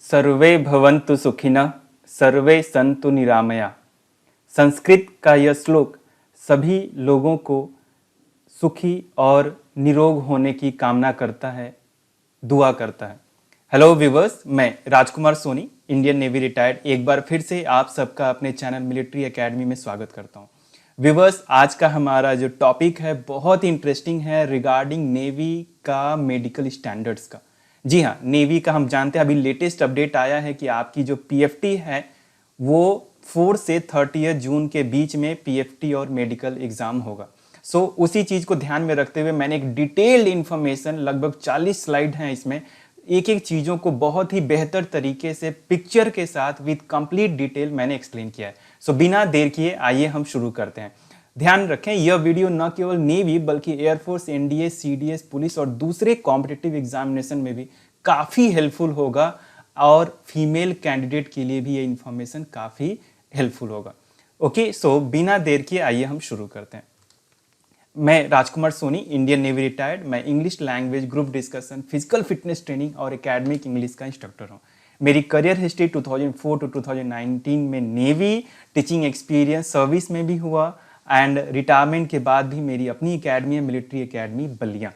सर्वे भवन्तु सुखिनः, सर्वे सन्तु निरामया। संस्कृत का यह श्लोक सभी लोगों को सुखी और निरोग होने की कामना करता है, दुआ करता है। हेलो व्यूवर्स, मैं राजकुमार सोनी, इंडियन नेवी रिटायर्ड, एक बार फिर से आप सबका अपने चैनल मिलिट्री एकेडमी में स्वागत करता हूं। व्यूवर्स, आज का हमारा जो टॉपिक है बहुत ही इंटरेस्टिंग है रिगार्डिंग नेवी का मेडिकल स्टैंडर्ड्स का। जी हाँ, नेवी का हम जानते हैं अभी लेटेस्ट अपडेट आया है कि आपकी जो पीएफटी है वो 4 से 30 जून के बीच में पीएफटी और मेडिकल एग्जाम होगा। सो उसी चीज को ध्यान में रखते हुए मैंने एक डिटेल्ड इंफॉर्मेशन, लगभग 40 स्लाइड हैं इसमें, एक एक चीजों को बहुत ही बेहतर तरीके से पिक्चर के साथ विद कंप्लीट डिटेल मैंने एक्सप्लेन किया है। सो बिना देर किए आइए हम शुरू करते हैं। ध्यान रखें, यह वीडियो न केवल नेवी बल्कि एयरफोर्स, एनडीए, सीडीएस, पुलिस और दूसरे कॉम्पिटिटिव एग्जामिनेशन में भी काफ़ी हेल्पफुल होगा और फीमेल कैंडिडेट के लिए भी ये इंफॉर्मेशन काफ़ी हेल्पफुल होगा। ओके, सो बिना देर किए आइए हम शुरू करते हैं। मैं राजकुमार सोनी, इंडियन नेवी रिटायर्ड। मैं English language, group discussion, physical fitness training और एकेडमिक इंग्लिश का इंस्ट्रक्टर हूँ। मेरी करियर हिस्ट्री 2004 टू 2019 में नेवी टीचिंग एक्सपीरियंस सर्विस में भी हुआ एंड रिटायरमेंट के बाद भी मेरी अपनी एकेडमी है, मिलिट्री एकेडमी बलिया।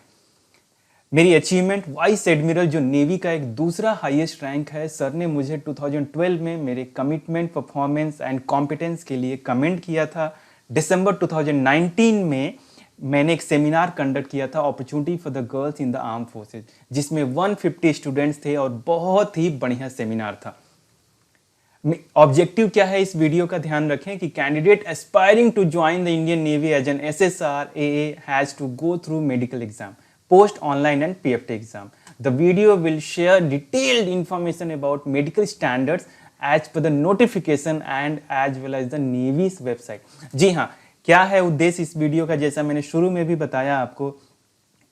मेरी अचीवमेंट वाइस एडमिरल, जो नेवी का एक दूसरा हाईएस्ट रैंक है। सर ने मुझे 2012 में मेरे कमिटमेंट, परफॉर्मेंस एंड कॉम्पिटेंस के लिए कमेंट किया था। दिसंबर 2019 में मैंने एक सेमिनार कंडक्ट किया था, opportunity for the girls in the arm forces, जिसमें 150 स्टूडेंट्स थे और बहुत ही बढ़िया सेमिनार था। ऑब्जेक्टिव क्या है इस वीडियो का, ध्यान रखें कि candidate aspiring to join the Indian navy as an SSR AA has to go through medical exam, post online and PFT exam. The video will share detailed information about medical standards as per the notification and as well as the Navy's website. जी हाँ, क्या है उद्देश्य इस video का, जैसा मैंने शुरू में भी बताया आपको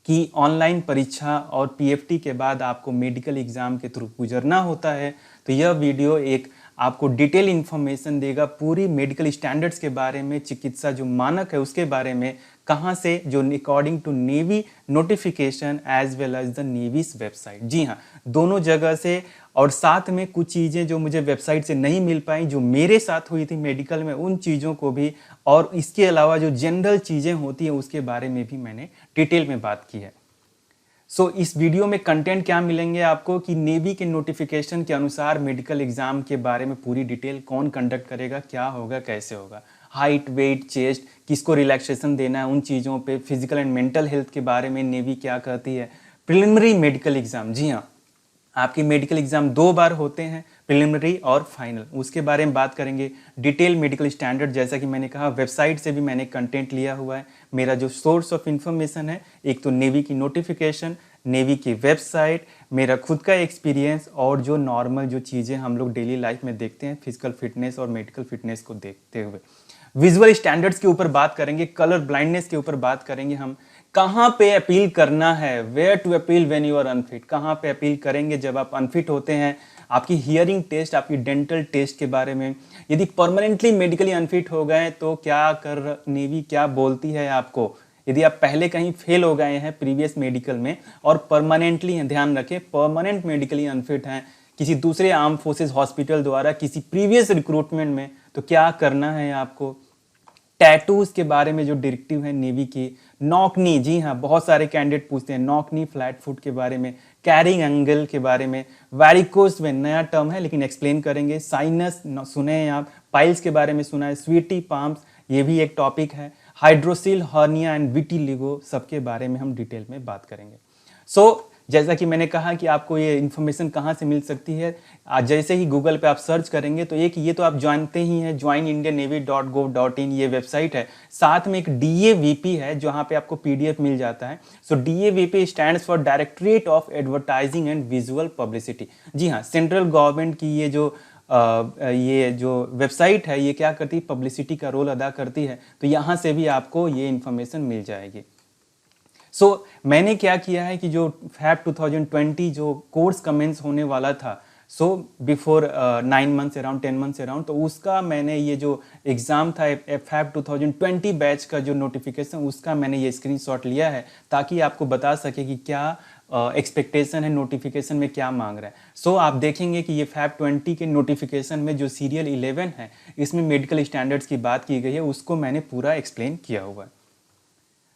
कि ऑनलाइन परीक्षा और पीएफटी के बाद आपको मेडिकल एग्जाम के थ्रू गुजरना होता है। तो यह वीडियो एक आपको डिटेल इन्फॉर्मेशन देगा पूरी मेडिकल स्टैंडर्ड्स के बारे में, चिकित्सा जो मानक है उसके बारे में, कहाँ से, जो according to navy notification as well as the navy's website. जी हाँ, दोनों जगह से, और साथ में कुछ चीज़ें जो मुझे वेबसाइट से नहीं मिल पाई, जो मेरे साथ हुई थी मेडिकल में, उन चीज़ों को भी, और इसके अलावा जो जनरल चीज़ें होती हैं उसके बारे में भी मैंने डिटेल में बात की है। सो इस वीडियो में कंटेंट क्या मिलेंगे आपको कि नेवी के नोटिफिकेशन के अनुसार मेडिकल एग्जाम के बारे में पूरी डिटेल, कौन कंडक्ट करेगा, क्या होगा, कैसे होगा, हाइट, वेट, चेस्ट, किसको रिलैक्सेशन देना है, उन चीज़ों पे, फिजिकल एंड मेंटल हेल्थ के बारे में नेवी क्या कहती है, प्रिलिमिनरी मेडिकल एग्जाम। जी हाँ, आपकी मेडिकल एग्जाम 2 बार होते हैं, प्रिलिमिनरी और फाइनल, उसके बारे में बात करेंगे। डिटेल मेडिकल स्टैंडर्ड, जैसा कि मैंने कहा, वेबसाइट से भी मैंने कंटेंट लिया हुआ है। मेरा जो सोर्स ऑफ इंफॉर्मेशन है, एक तो नेवी की नोटिफिकेशन, नेवी की वेबसाइट, मेरा खुद का एक्सपीरियंस, और जो नॉर्मल जो चीज़ें हम लोग डेली लाइफ में देखते हैं फिजिकल फिटनेस और मेडिकल फिटनेस को देखते हुए। विजुअल स्टैंडर्ड्स के ऊपर बात करेंगे, कलर ब्लाइंडनेस के ऊपर बात करेंगे, हम कहाँ पे अपील करना है, where to appeal when you are unfit, कहाँ पे अपील करेंगे जब आप अनफिट होते हैं, आपकी हियरिंग टेस्ट, आपकी डेंटल टेस्ट के बारे में, यदि परमानेंटली मेडिकली अनफिट हो गए तो क्या कर, नेवी क्या बोलती है आपको, यदि आप पहले कहीं फेल हो गए हैं प्रीवियस मेडिकल में और परमानेंटली हैं, ध्यान रखें परमानेंट मेडिकली अनफिट हैं किसी दूसरे आर्म फोर्सेस हॉस्पिटल द्वारा किसी प्रीवियस रिक्रूटमेंट में, तो क्या करना है आपको। टैटूज के बारे में जो डायरेक्टिव है नेवी की, नॉकनी, जी हाँ, बहुत सारे कैंडिडेट पूछते हैं नॉकनी, फ्लैट फुट के बारे में, कैरिंग एंगल के बारे में, वैरिकोस वेन, नया टर्म है लेकिन एक्सप्लेन करेंगे, साइनस सुने हैं आप, पाइल्स के बारे में सुना है, स्वीटी पाम्स, ये भी एक टॉपिक है, हाइड्रोसिल, हर्निया एंड विटिलिगो, सबके बारे में हम डिटेल में बात करेंगे। सो जैसा कि मैंने कहा कि आपको ये इन्फॉर्मेशन कहाँ से मिल सकती है, जैसे ही गूगल पे आप सर्च करेंगे तो एक ये तो आप जानते ही हैं, joinindiannavy.gov.in ये वेबसाइट है, साथ में एक DAVP है जहाँ पे आपको PDF मिल जाता है। So DAVP stands for directorate of advertising and visual publicity. जी हाँ, सेंट्रल गवर्नमेंट की ये जो वेबसाइट है, ये क्या करती है, पब्लिसिटी का रोल अदा करती है, तो यहाँ से भी आपको ये इन्फॉर्मेशन मिल जाएगी। सो मैंने क्या किया है कि जो फैब 2020 जो कोर्स कमेंस होने वाला था, so before 9 months around, 10 months around, तो उसका मैंने ये जो एग्ज़ाम था फैब 2020 बैच का जो नोटिफिकेशन, उसका मैंने ये स्क्रीनशॉट लिया है ताकि आपको बता सके कि क्या एक्सपेक्टेशन है नोटिफिकेशन में क्या मांग रहा है। सो आप देखेंगे कि ये फैब 20 के नोटिफिकेशन में जो सीरियल 11 है इसमें मेडिकल स्टैंडर्ड्स की बात की गई है, उसको मैंने पूरा एक्सप्लेन किया हुआ है।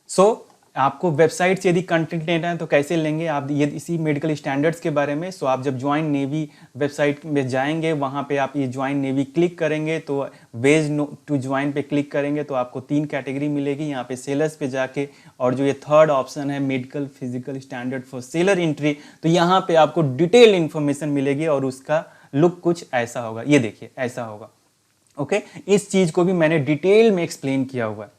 सो आपको वेबसाइट से यदि कंटेंट लेना है तो कैसे लेंगे आप ये इसी मेडिकल स्टैंडर्ड्स के बारे में। सो आप जब ज्वाइन नेवी वेबसाइट में जाएंगे वहाँ पे आप ये ज्वाइन नेवी क्लिक करेंगे तो वेज टू ज्वाइन पे क्लिक करेंगे तो आपको 3 कैटेगरी मिलेगी। यहाँ पे सेलर्स पे जाके और जो ये थर्ड ऑप्शन है medical physical standard for seller entry, तो यहाँ पे आपको डिटेल इन्फॉर्मेशन मिलेगी और उसका लुक कुछ ऐसा होगा, ये देखिए ऐसा होगा। ओके, इस चीज़ को भी मैंने डिटेल में एक्सप्लेन किया हुआ है।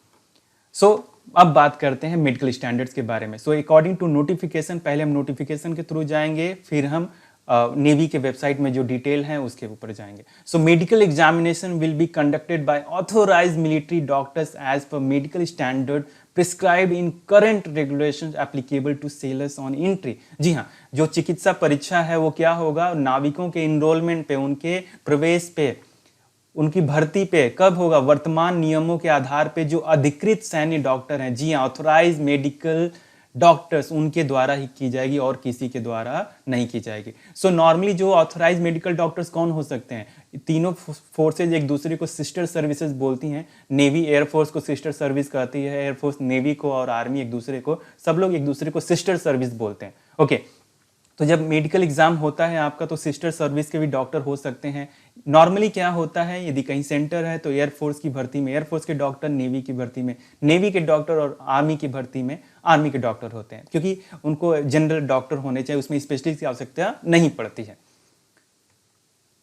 सो अब बात करते हैं मेडिकल स्टैंडर्ड्स के बारे में। सो अकॉर्डिंग टू नोटिफिकेशन, पहले हम नोटिफिकेशन के थ्रू जाएंगे, फिर हम नेवी के वेबसाइट में जो डिटेल हैं उसके ऊपर जाएंगे। So medical examination will be conducted by authorised military doctors as per medical standard prescribe in current regulations applicable to sailors on entry. जी हाँ, जो चिकित्सा परीक्षा है वो क्या होगा, नाविकों के इनरोलमेंट पे, उनके प्रवेश पे, उनकी भर्ती पे कब होगा, वर्तमान नियमों के आधार पे जो अधिकृत सैन्य डॉक्टर हैं, जी हाँ ऑथोराइज मेडिकल डॉक्टर्स, उनके द्वारा ही की जाएगी और किसी के द्वारा नहीं की जाएगी। सो नॉर्मली जो ऑथोराइज मेडिकल डॉक्टर्स कौन हो सकते हैं, तीनों फोर्सेज एक दूसरे को सिस्टर सर्विसेज बोलती हैं। नेवी एयरफोर्स को सिस्टर सर्विस कहती है, एयरफोर्स नेवी को, और आर्मी एक दूसरे को, सब लोग एक दूसरे को सिस्टर सर्विस बोलते हैं। ओके, तो जब मेडिकल एग्जाम होता है आपका तो सिस्टर सर्विस के भी डॉक्टर हो सकते हैं। नॉर्मली क्या होता है, यदि कहीं सेंटर है तो एयरफोर्स की भर्ती में एयरफोर्स के डॉक्टर, नेवी की भर्ती में नेवी के डॉक्टर, और आर्मी की भर्ती में आर्मी के डॉक्टर होते हैं, क्योंकि उनको जनरल डॉक्टर होने चाहिए, उसमें स्पेशलिस्ट की आवश्यकता नहीं पड़ती है।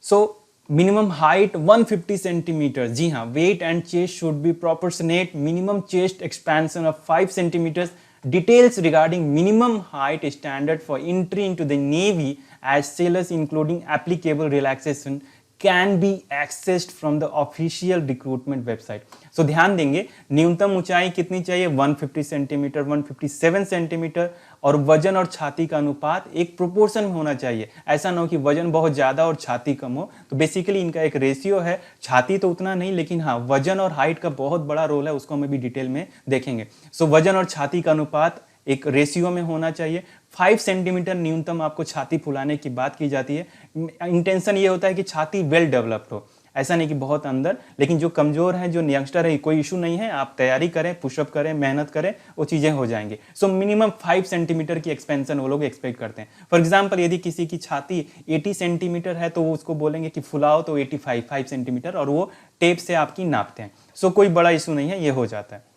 सो मिनिमम हाइट 150 सेंटीमीटर, जी हाँ, weight and chest should be proportionate, minimum chest expansion of 5 centimetres. Details regarding minimum height standard for entry into the Navy as sailors including applicable relaxation can be accessed from the official recruitment website। So ध्यान देंगे, न्यूनतम ऊंचाई कितनी चाहिए, 150 centimetre, 157 centimetre, और वजन और छाती का अनुपात एक प्रोपोर्शन में होना चाहिए। ऐसा ना हो कि वजन बहुत ज़्यादा और छाती कम हो, तो बेसिकली इनका एक रेशियो है। छाती तो उतना नहीं, लेकिन हाँ वजन और हाइट का बहुत बड़ा रोल है, उसको हम अभी डिटेल में देखेंगे। सो वजन और छाती का अनुपात एक रेशियो में होना चाहिए। 5 सेंटीमीटर न्यूनतम आपको छाती फुलाने की बात की जाती है। इंटेंशन ये होता है कि छाती वेल डेवलप्ड हो, ऐसा नहीं कि बहुत अंदर। लेकिन जो कमजोर है, जो यंगस्टर है, कोई इशू नहीं है, आप तैयारी करें, पुशअप करें, मेहनत करें, वो चीज़ें हो जाएंगी। सो मिनिमम 5 सेंटीमीटर की एक्सपेंशन वो लोग एक्सपेक्ट करते हैं। फॉर एग्जाम्पल यदि किसी की छाती 80 सेंटीमीटर है तो वो उसको बोलेंगे कि फुलाओ तो 85 सेंटीमीटर, और वो टेप से आपकी नापते हैं। सो कोई बड़ा इशू नहीं है, ये हो जाता है।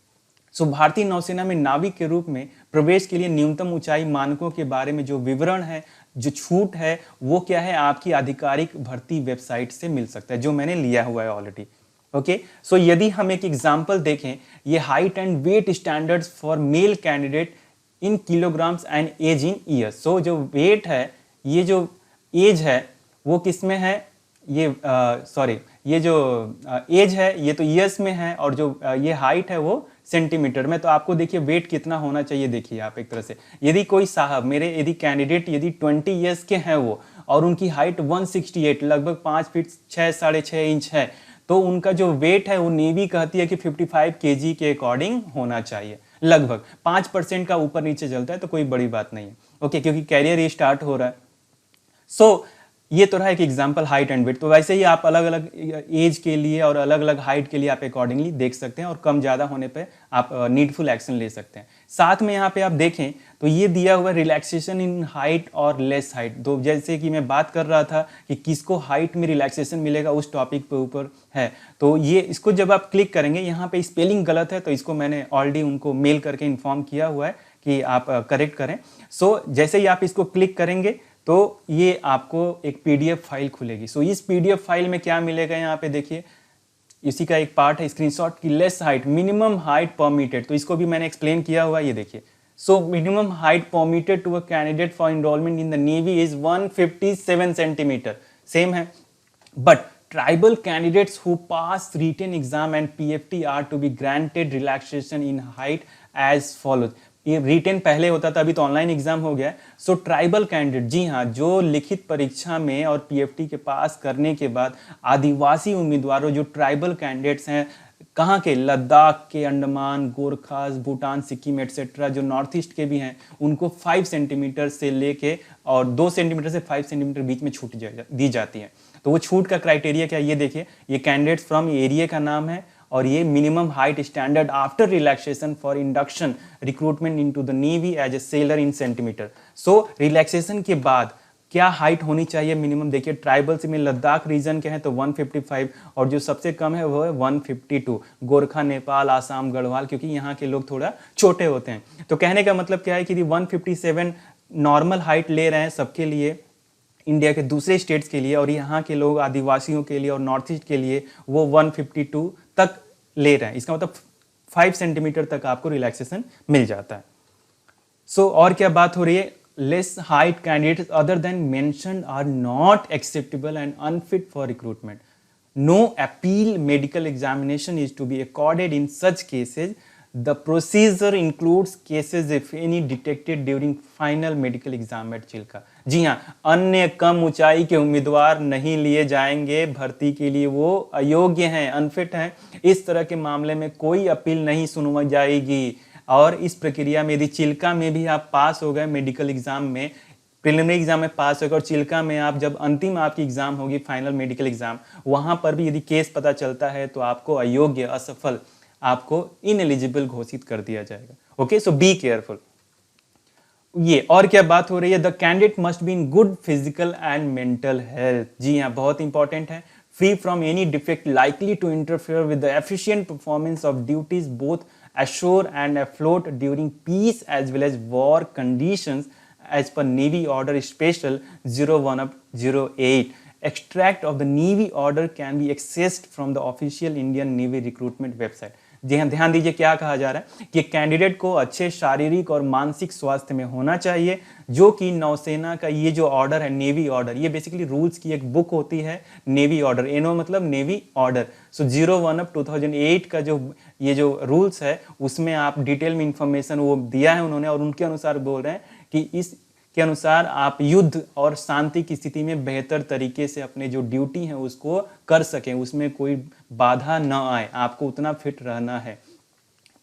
सो भारतीय नौसेना में नाविक के रूप में प्रवेश के लिए न्यूनतम ऊंचाई मानकों के बारे में जो विवरण है, जो छूट है, वो क्या है, आपकी आधिकारिक भर्ती वेबसाइट से मिल सकता है, जो मैंने लिया हुआ है ऑलरेडी। ओके, सो यदि हम एक एग्जांपल देखें, ये height and weight standards for male candidate in kilograms and age in years. So जो वेट है, ये जो एज है वो किस में है, ये ये जो एज है ये तो ईयर्स में है, और जो ये हाइट है वो सेंटीमीटर में। तो आपको देखिए वेट कितना होना चाहिए, देखिए आप एक तरह से, यदि कोई साहब मेरे, यदि कैंडिडेट यदि 20 ईयर्स के हैं वो, और उनकी हाइट 168 लगभग 5 फीट 6 साढ़े 6 इंच है, तो उनका जो वेट है वो नेवी कहती है कि 55 kg के अकॉर्डिंग होना चाहिए। लगभग 5% का ऊपर नीचे चलता है तो कोई बड़ी बात नहीं है। ओके, क्योंकि कैरियर ये स्टार्ट हो रहा है। सो ये तो रहा एक एग्जांपल हाइट एंड वेट। तो वैसे ही आप अलग अलग एज के लिए और अलग अलग हाइट के लिए आप अकॉर्डिंगली देख सकते हैं, और कम ज़्यादा होने पे आप नीडफुल एक्शन ले सकते हैं। साथ में यहाँ पे आप देखें तो ये दिया हुआ रिलैक्सेशन इन हाइट और लेस हाइट। तो जैसे कि मैं बात कर रहा था कि किसको हाइट में रिलैक्सेशन मिलेगा, उस टॉपिक पे ऊपर है। तो ये इसको जब आप क्लिक करेंगे, यहाँ पे स्पेलिंग गलत है तो इसको मैंने ऑलरेडी उनको मेल करके इन्फॉर्म किया हुआ है कि आप करेक्ट करें। सो जैसे ही आप इसको क्लिक करेंगे तो ये आपको एक PDF फाइल खुलेगी। सो इस PDF फाइल में क्या मिलेगा, यहाँ पे देखिए, इसी का एक पार्ट है स्क्रीनशॉट की less height minimum height permitted. तो इसको भी मैंने एक्सप्लेन किया हुआ है, ये देखिए। So minimum height permitted to a candidate for enrolment in the navy is 157 centimetre, same है। But tribal candidates who pass written exam and PFT are to be granted relaxation in height as follows. ये written पहले होता था, अभी तो online exam हो गया है। सो ट्राइबल कैंडिडेट, जी हाँ, जो लिखित परीक्षा में और PFT के पास करने के बाद आदिवासी उम्मीदवारों, जो ट्राइबल कैंडिडेट्स हैं, कहाँ के? लद्दाख के, अंडमान, गोरखास, भूटान, सिक्किम एटसेट्रा, जो नॉर्थ ईस्ट के भी हैं, उनको 5 सेंटीमीटर से लेके और 2 सेंटीमीटर से 5 सेंटीमीटर बीच में छूट दी जाती है। तो वो छूट का क्राइटेरिया क्या? ये देखिए, ये कैंडिडेट्स फ्रॉम एरिया का नाम है और ये minimum height standard after relaxation for induction recruitment into the navy as a sailor in centimetre. So relaxation के बाद क्या हाइट होनी चाहिए मिनिमम? देखिए, ट्राइबल्स में लद्दाख रीजन के हैं तो 155 और जो सबसे कम है वो है 152। गोरखा, नेपाल, आसाम, गढ़वाल, क्योंकि यहाँ के लोग थोड़ा छोटे होते हैं। तो कहने का मतलब क्या है कि 157 नॉर्मल हाइट ले रहे हैं सबके लिए, इंडिया के दूसरे स्टेट्स के लिए, और यहाँ के लोग आदिवासियों के लिए और नॉर्थ ईस्ट के लिए वो 152 तक ले रहे हैं। इसका मतलब 5 सेंटीमीटर तक आपको रिलैक्सेशन मिल जाता है। सो और क्या बात हो रही है? less height candidates other than mentioned are not acceptable and unfit for recruitment. No appeal medical examination is to be accorded in such cases. The procedure includes cases if any detected during final medical exam at Chilka. जी हाँ, अन्य कम ऊंचाई के उम्मीदवार नहीं लिए जाएंगे भर्ती के लिए, वो अयोग्य हैं, अनफिट हैं। इस तरह के मामले में कोई अपील नहीं सुनवाई जाएगी। और इस प्रक्रिया में यदि चिल्का में भी आप पास हो गए मेडिकल एग्जाम में, प्रिलिमिनरी एग्जाम में पास हो गए और चिल्का में आप जब अंतिम आपकी एग्जाम होगी फाइनल मेडिकल एग्जाम, वहां पर भी यदि केस पता चलता है तो आपको अयोग्य, असफल, आपको इनएलिजिबल घोषित कर दिया जाएगा। Okay, so be careful. ये और क्या बात हो रही है? The candidate must be in good physical and mental health. जी हाँ, बहुत इंपॉर्टेंट है। Free from any defect likely to interfere with the efficient performance of duties both ashore and afloat during peace as well as war conditions as per Navy Order Special 01/08. Extract of the Navy Order can be accessed from the official Indian Navy recruitment website. जी हाँ, ध्यान दीजिए क्या कहा जा रहा है कि candidate को अच्छे शारीरिक और मानसिक स्वास्थ्य में होना चाहिए, जो कि नौसेना का ये जो ऑर्डर है, नेवी ऑर्डर, ये बेसिकली रूल्स की एक बुक होती है, नेवी ऑर्डर, एनओ मतलब नेवी ऑर्डर। सो 01/2008 का जो ये जो रूल्स है उसमें आप डिटेल में इंफॉर्मेशन वो दिया है उन्होंने, और उनके अनुसार बोल रहे हैं कि इस के अनुसार आप युद्ध और शांति की स्थिति में बेहतर तरीके से अपने जो ड्यूटी है उसको कर सकें, उसमें कोई बाधा न आए, आपको उतना फिट रहना है।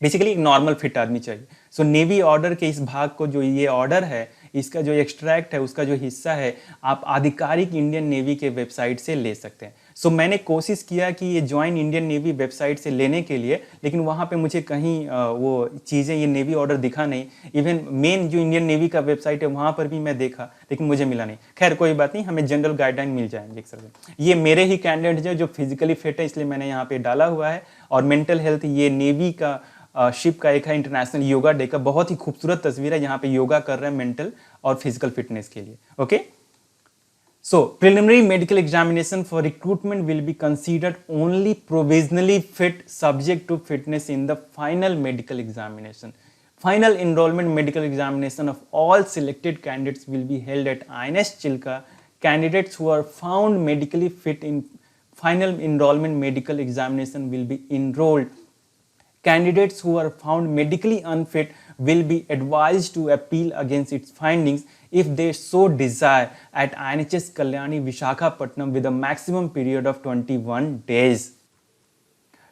बेसिकली एक नॉर्मल फिट आदमी चाहिए। सो नेवी ऑर्डर के इस भाग को, जो ये ऑर्डर है, इसका जो एक्सट्रैक्ट है, उसका जो हिस्सा है, आप आधिकारिक इंडियन नेवी के वेबसाइट से ले सकते हैं। सो मैंने कोशिश किया कि ये ज्वाइन इंडियन नेवी वेबसाइट से लेने के लिए, लेकिन वहाँ पे मुझे कहीं वो चीज़ें, ये नेवी ऑर्डर दिखा नहीं। इवन मेन जो इंडियन नेवी का वेबसाइट है वहाँ पर भी मैं देखा, लेकिन मुझे मिला नहीं। खैर कोई बात नहीं, हमें जनरल गाइडलाइन मिल जाएंगे एक तरह। ये मेरे ही कैंडिडेट जो फिजिकली फिट है, इसलिए मैंने यहाँ पे डाला हुआ है। और मेंटल हेल्थ, ये नेवी का शिप का एक है इंटरनेशनल योगा डे का, बहुत ही खूबसूरत तस्वीर है, यहाँ पे योगा कर रहे हैं मेंटल और फिजिकल फिटनेस के लिए। Okay, so preliminary medical examination for recruitment will be considered only provisionally fit subject to fitness in the final medical examination. Final enrollment medical examination of all selected candidates will be held at INS Chilka. Candidates who are found medically fit in final enrollment medical examination will be enrolled. Candidates who are found medically unfit will be advised to appeal against its findings if they so desire at INHS Kalyani Visakhapatnam with a maximum period of 21 days.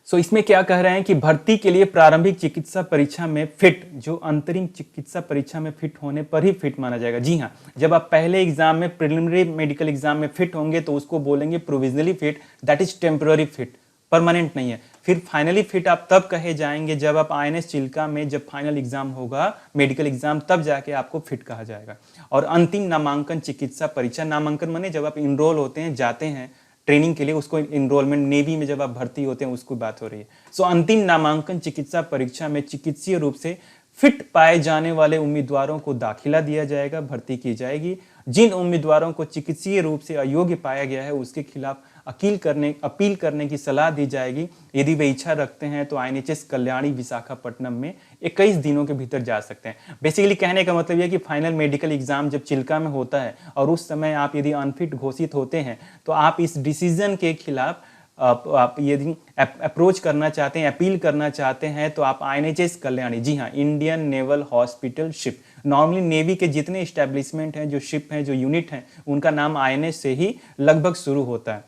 सो इसमें क्या कह रहे हैं कि भर्ती के लिए प्रारंभिक चिकित्सा परीक्षा में फिट, जो अंतरिम चिकित्सा परीक्षा में फिट होने पर ही फिट माना जाएगा. जी हाँ, जब आप पहले एग्जाम में प्रिलिमिनरी मेडिकल एग्जाम में फिट होंगे तो उसको बोलेंगे provisionally fit, that is temporary fit, permanent नहीं है. फिर फाइनली फिट आप तब कहे जाएंगे जब आप INS चिल्का में जब फाइनल एग्जाम होगा, मेडिकल एग्जाम, तब जाके आपको फिट कहा जाएगा. और अंतिम नामांकन चिकित्सा परीक्षा, नामांकन माने जब आप इनरोल होते हैं, जाते हैं ट्रेनिंग के लिए, उसको इनरोलमेंट, नेवी में जब आप भर्ती होते हैं उसको बात हो रही है. सो अंतिम नामांकन चिकित्सा परीक्षा में चिकित्सीय रूप से फिट पाए जाने वाले उम्मीदवारों को दाखिला दिया जाएगा, भर्ती की जाएगी. जिन उम्मीदवारों को चिकित्सीय रूप से अयोग्य पाया गया है उसके खिलाफ अपील करने की सलाह दी जाएगी. यदि वे इच्छा रखते हैं तो INHS कल्याणी विशाखापट्टनम में 21 दिनों के भीतर जा सकते हैं. बेसिकली कहने का मतलब यह कि फाइनल मेडिकल एग्जाम जब चिल्का में होता है और उस समय आप यदि अनफिट घोषित होते हैं तो आप इस डिसीजन के खिलाफ आप यदि अप्रोच करना चाहते हैं, अपील करना चाहते हैं तो आप INHS कल्याणी, जी हाँ, Indian naval hospital ship, normally navy के जितने इस्टेब्लिशमेंट हैं, जो शिप हैं, जो यूनिट हैं, उनका नाम INS से ही लगभग शुरू होता है.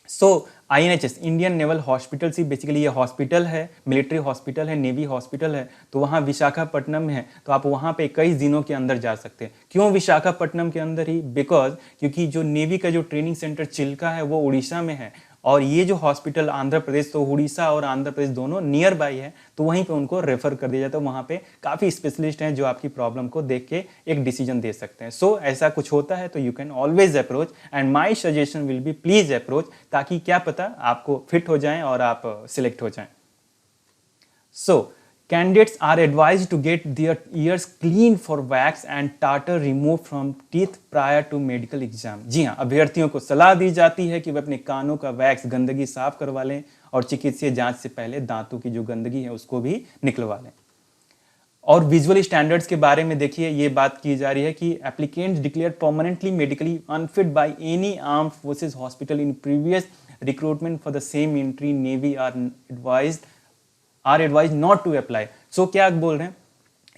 सो INHS इंडियन नेवल हॉस्पिटल से बेसिकली ये हॉस्पिटल है, मिलिट्री हॉस्पिटल है, नेवी हॉस्पिटल है, तो वहाँ विशाखापट्टनम में है, तो आप वहाँ पे 21 दिनों के अंदर जा सकते हैं। क्यों विशाखापट्टनम के अंदर ही? बिकॉज क्योंकि जो नेवी का जो ट्रेनिंग सेंटर चिल्का है वो उड़ीसा में है, और ये जो हॉस्पिटल आंध्र प्रदेश, तो उड़ीसा और आंध्र प्रदेश दोनों नियर बाई है, तो वहीं पे उनको रेफर कर दिया जाता है। वहाँ पे काफ़ी स्पेशलिस्ट हैं जो आपकी प्रॉब्लम को देख के एक डिसीजन दे सकते हैं। सो ऐसा कुछ होता है तो you can always approach, and my suggestion will be please approach, ताकि क्या पता आपको फिट हो जाएं और आप सिलेक्ट हो जाएं। सो candidates are advised to get their ears clean for wax and tartar removed from teeth prior to medical exam। जी हाँ, अभ्यर्थियों को सलाह दी जाती है कि वे अपने कानों का वैक्स गंदगी साफ करवा लें और चिकित्सीय जांच से पहले दांतों की जो गंदगी है उसको भी निकलवा लें। और विजुअल स्टैंडर्ड्स के बारे में देखिए, ये बात की जा रही है कि applicants declare permanently medically unfit by any armed forces hospital in previous recruitment for the same entry navy are advise not to apply. So क्या बोल रहे हैं,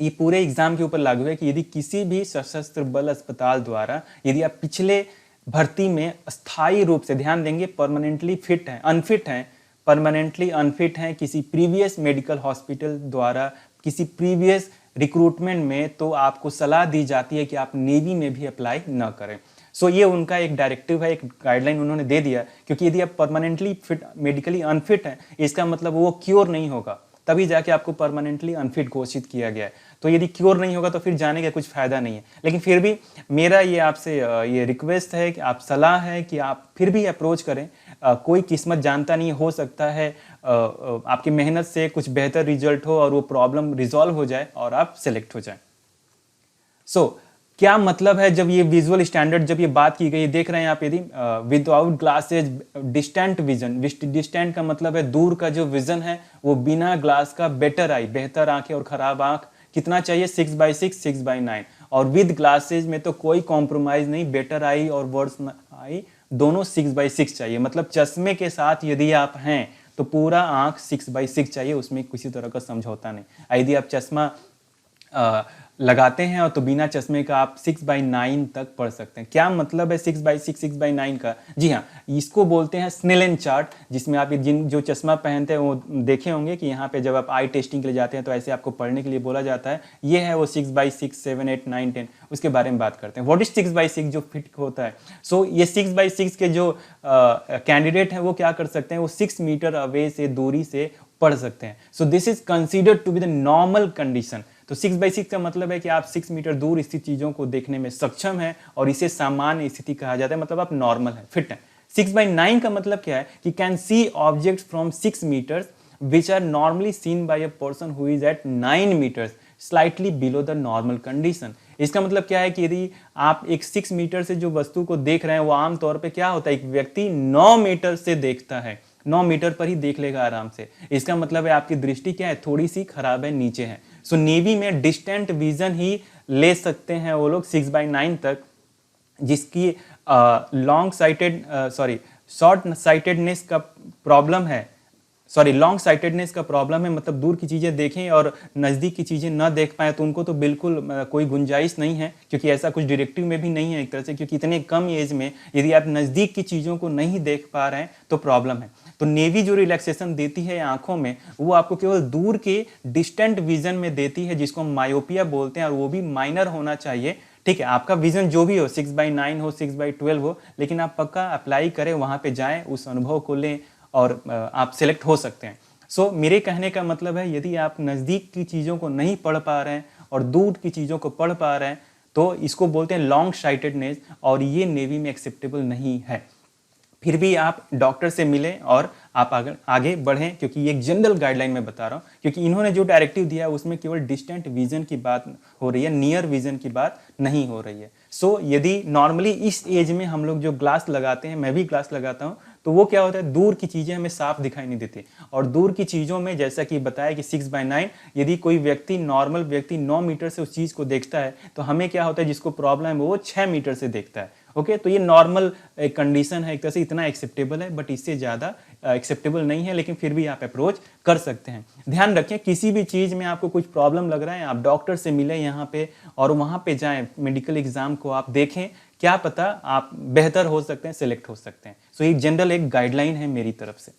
ये पूरे एग्जाम के ऊपर लागू है कि यदि किसी भी सशस्त्र बल अस्पताल द्वारा यदि आप पिछले भर्ती में स्थायी रूप से, ध्यान देंगे, परमानेंटली फिट हैं, अनफिट हैं, परमानेंटली अनफिट हैं किसी प्रीवियस मेडिकल हॉस्पिटल द्वारा किसी प्रीवियस रिक्रूटमेंट में, तो आपको सलाह दी जाती है कि आप नेवी में भी अप्लाई न करें। सो ये उनका एक डायरेक्टिव है, एक गाइडलाइन उन्होंने दे दिया, क्योंकि यदि आप परमानेंटली फिट, मेडिकली अनफिट हैं, इसका मतलब वो क्योर नहीं होगा, तभी जाके आपको परमानेंटली अनफिट घोषित किया गया है। तो यदि क्योर नहीं होगा तो फिर जाने का कुछ फायदा नहीं है। लेकिन फिर भी मेरा ये आपसे ये रिक्वेस्ट है कि आप, सलाह है कि आप फिर भी अप्रोच करें। कोई किस्मत जानता नहीं, हो सकता है आपकी मेहनत से कुछ बेहतर रिजल्ट हो और वो प्रॉब्लम रिजॉल्व हो जाए और आप सेलेक्ट हो जाए। सो क्या मतलब है जब ये विजुअल स्टैंडर्ड, जब ये बात की गई, देख रहे हैं आप, यदि without glasses distant vision, distant का मतलब है दूर का जो विजन है वो बिना ग्लास का बेटर आई, बेहतर आंखें, और खराब आंख कितना चाहिए, 6/6, 6/9, और विद ग्लासेज में तो कोई कॉम्प्रोमाइज नहीं, बेटर आई और वर्स आई दोनों 6/6 चाहिए। मतलब चश्मे के साथ यदि आप हैं तो पूरा आंख 6/6 चाहिए, उसमें किसी तरह का समझौता नहीं। यदि आप चश्मा लगाते हैं और तो बिना चश्मे का आप 6/9 तक पढ़ सकते हैं। क्या मतलब है 6/6, 6/9 का? जी हाँ, इसको बोलते हैं स्नेलन चार्ट, जिसमें आप जिन जो चश्मा पहनते हैं वो देखे होंगे कि यहाँ पे जब आप आई टेस्टिंग के लिए जाते हैं तो ऐसे आपको पढ़ने के लिए बोला जाता है। ये है वो 6/6, 7, 8, 9, 10, उसके बारे में बात करते हैं। व्हाट इज 6/6 जो फिट होता है? सो ये 6/6 के जो कैंडिडेट हैं वो क्या कर सकते हैं, वो 6 मीटर अवे से दूरी से पढ़ सकते हैं। So this is considered to be the normal condition. तो 6/6 का मतलब है कि आप 6 मीटर दूर स्थित चीजों को देखने में सक्षम है, और इसे सामान्य स्थिति कहा जाता है, मतलब आप नॉर्मल है, फिट है। 6/9 का मतलब क्या है कि can see object from 6 metres which are normally seen by a person who is at 9 metres slightly below the normal condition. इसका मतलब क्या है कि यदि आप एक 6 मीटर से जो वस्तु को देख रहे हैं, वो आमतौर पर क्या होता है, एक व्यक्ति 9 मीटर से देखता है, 9 मीटर पर ही देख लेगा आराम से। इसका मतलब है आपकी दृष्टि क्या है, थोड़ी सी खराब है, नीचे है। सो नेवी में डिस्टेंट विजन ही ले सकते हैं वो लोग 6/9 तक, जिसकी लॉन्ग साइटेड शॉर्ट साइटेडनेस का प्रॉब्लम है, लॉन्ग साइटेडनेस का प्रॉब्लम है, मतलब दूर की चीज़ें देखें और नज़दीक की चीज़ें ना देख पाए, तो उनको तो बिल्कुल कोई गुंजाइश नहीं है, क्योंकि ऐसा कुछ डायरेक्टिव में भी नहीं है एक तरह से, क्योंकि इतने कम एज में यदि आप नज़दीक की चीज़ों को नहीं देख पा रहे हैं तो प्रॉब्लम है। तो नेवी जो रिलैक्सेशन देती है आंखों में, वो आपको केवल दूर के डिस्टेंट विजन में देती है, जिसको हम मायोपिया बोलते हैं, और वो भी माइनर होना चाहिए। ठीक है, आपका विजन जो भी हो, 6/9 हो, 6/12 हो, लेकिन आप पक्का अप्लाई करें, वहाँ पे जाएं, उस अनुभव को लें और आप सिलेक्ट हो सकते हैं। सो मेरे कहने का मतलब है, यदि आप नज़दीक की चीज़ों को नहीं पढ़ पा रहे हैं और दूर की चीज़ों को पढ़ पा रहे हैं, तो इसको बोलते हैं लॉन्ग साइटेडनेस, और ये नेवी में एक्सेप्टेबल नहीं है। फिर भी आप डॉक्टर से मिलें और आप आगे बढ़ें, क्योंकि ये एक जनरल गाइडलाइन में बता रहा हूँ, क्योंकि इन्होंने जो डायरेक्टिव दिया है उसमें केवल डिस्टेंट विजन की बात हो रही है, नियर विजन की बात नहीं हो रही है। सो यदि नॉर्मली इस एज में हम लोग जो ग्लास लगाते हैं, मैं भी ग्लास लगाता हूँ, तो वो क्या होता है, दूर की चीज़ें हमें साफ दिखाई नहीं देती, और दूर की चीज़ों में जैसा कि बताया कि 6/9, यदि कोई व्यक्ति, नॉर्मल व्यक्ति 9 मीटर से उस चीज़ को देखता है, तो हमें क्या होता है, जिसको प्रॉब्लम है वो 6 मीटर से देखता है। ओके, तो ये नॉर्मल कंडीशन है, एक तरह से इतना एक्सेप्टेबल है, बट इससे ज़्यादा एक्सेप्टेबल नहीं है, लेकिन फिर भी आप अप्रोच कर सकते हैं। ध्यान रखें, किसी भी चीज़ में आपको कुछ प्रॉब्लम लग रहा है, आप डॉक्टर से मिलें यहाँ पे और वहाँ पे जाएं, मेडिकल एग्जाम को आप देखें क्या पता आप बेहतर हो सकते हैं, सिलेक्ट हो सकते हैं। सो ये जनरल एक गाइडलाइन है मेरी तरफ से।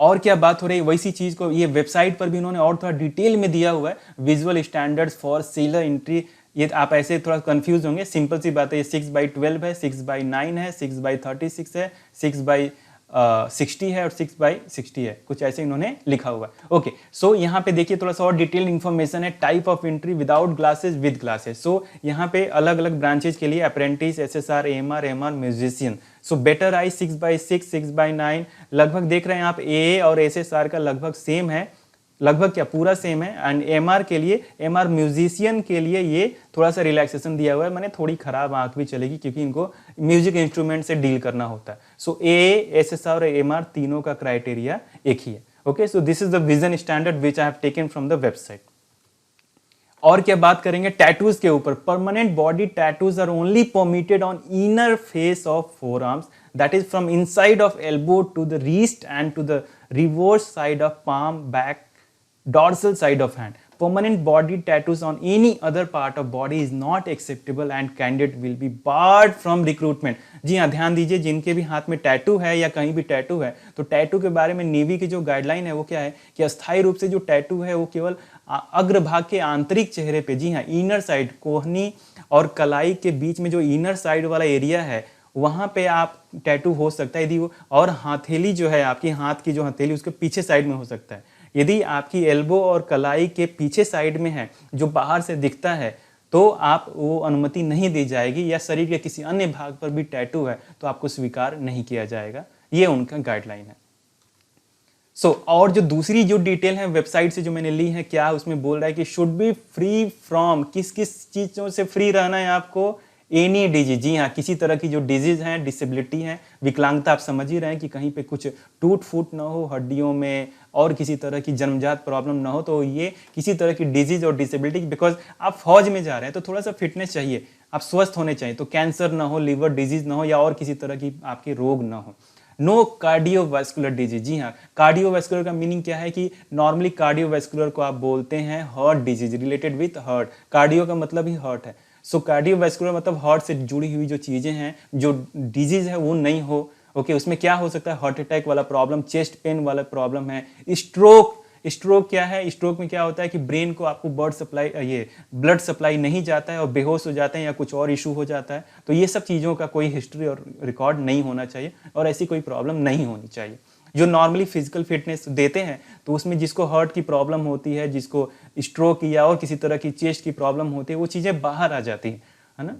और क्या बात हो रही है वैसी चीज को ये वेबसाइट पर भी उन्होंने और थोड़ा डिटेल में दिया हुआ है, visual standards for seller entry. ये आप ऐसे थोड़ा कंफ्यूज होंगे, सिंपल सी बात है, ये 6/12 है, 6/9 है, 6/36 है, 6/60 है और 6/60 है, कुछ ऐसे इन्होंने लिखा हुआ है। ओके, सो यहाँ पे देखिए थोड़ा सा और डिटेल इन्फॉर्मेशन है। Type of entry without glasses, with glasses. So यहाँ पे अलग अलग ब्रांचेज के लिए apprentice, SSR, AMR, MR, musician. So better eye 6/6, 6/9 लगभग देख रहे हैं आप। AA और SSR का लगभग सेम है, लगभग क्या पूरा सेम है। एंड MR के लिए, MR म्यूजिशियन के लिए ये थोड़ा सा रिलैक्सेशन दिया हुआ है, मैंने थोड़ी खराब आंख भी चलेगी क्योंकि इनको म्यूजिक इंस्ट्रूमेंट से डील करना होता है। सो AA, SSR और MR तीनों का क्राइटेरिया एक ही है। Okay, so this is the vision standard which I have taken from the website. और क्या बात करेंगे टैटूज के ऊपर। Permanent body tattoos are only permitted on inner face of forearms, that is from inside of elbow to the wrist and to the reverse side of palm, back, dorsal side of hand. Permanent body tattoos on any other part of body is not acceptable and candidate will be barred from recruitment. जी हाँ, ध्यान दीजिए, जिनके भी हाथ में tattoo है या कहीं भी टैटू है, तो टैटू के बारे में नेवी की जो गाइडलाइन है वो क्या है कि अस्थायी रूप से जो टैटू है वो केवल अग्रभाग के आंतरिक चेहरे पे, जी हाँ, इनर साइड, कोहनी और कलाई के बीच में जो इनर साइड वाला एरिया है वहां पे आप टैटू हो सकता है यदि वो, और हथेली जो है आपकी हाथ की जो हथेली उसके पीछे साइड में हो सकता है। यदि आपकी एल्बो और कलाई के पीछे साइड में है जो बाहर से दिखता है तो आप वो अनुमति नहीं दी जाएगी, या शरीर के किसी अन्य भाग पर भी टैटू है तो आपको स्वीकार नहीं किया जाएगा। ये उनका गाइडलाइन है। और जो दूसरी जो डिटेल है वेबसाइट से जो मैंने ली है, क्या उसमें बोल रहा है कि शुड बी फ्री फ्रॉम, किस किस चीजों से फ्री रहना है आपको, एनी डिजीज। जी हाँ, किसी तरह की जो डिजीज है, डिसेबिलिटी है, विकलांगता, आप समझ ही रहे हैं कि कहीं पे कुछ टूट फूट ना हो हड्डियों में और किसी तरह की जन्मजात प्रॉब्लम ना हो, तो ये किसी तरह की डिजीज और डिसेबिलिटी, बिकॉज आप फौज में जा रहे हैं तो थोड़ा सा फिटनेस चाहिए, आप स्वस्थ होने चाहिए, तो कैंसर ना हो, लीवर डिजीज ना हो या और किसी तरह की आपके रोग ना हो। No cardiovascular disease. जी हाँ, कार्डियोवैस्कुलर का मीनिंग क्या है कि नॉर्मली कार्डियोवैस्कुलर को आप बोलते हैं heart disease, related with heart. Cardio का मतलब ही हार्ट है। सो कार्डियोवैस्कुलर मतलब हार्ट से जुड़ी हुई जो चीजें हैं, जो डिजीज है वो नहीं हो। ओके, उसमें क्या हो सकता है, हार्ट अटैक वाला प्रॉब्लम, चेस्ट पेन वाला प्रॉब्लम है, स्ट्रोक। स्ट्रोक क्या है, स्ट्रोक में क्या होता है कि ब्रेन को आपको ब्लड सप्लाई नहीं जाता है और बेहोश हो जाते हैं या कुछ और इशू हो जाता है। तो ये सब चीज़ों का कोई हिस्ट्री और रिकॉर्ड नहीं होना चाहिए और ऐसी कोई प्रॉब्लम नहीं होनी चाहिए। जो नॉर्मली फिजिकल फिटनेस देते हैं तो उसमें जिसको हार्ट की प्रॉब्लम होती है, जिसको स्ट्रोक या और किसी तरह की चेस्ट की प्रॉब्लम होती है, वो चीज़ें बाहर आ जाती है ना।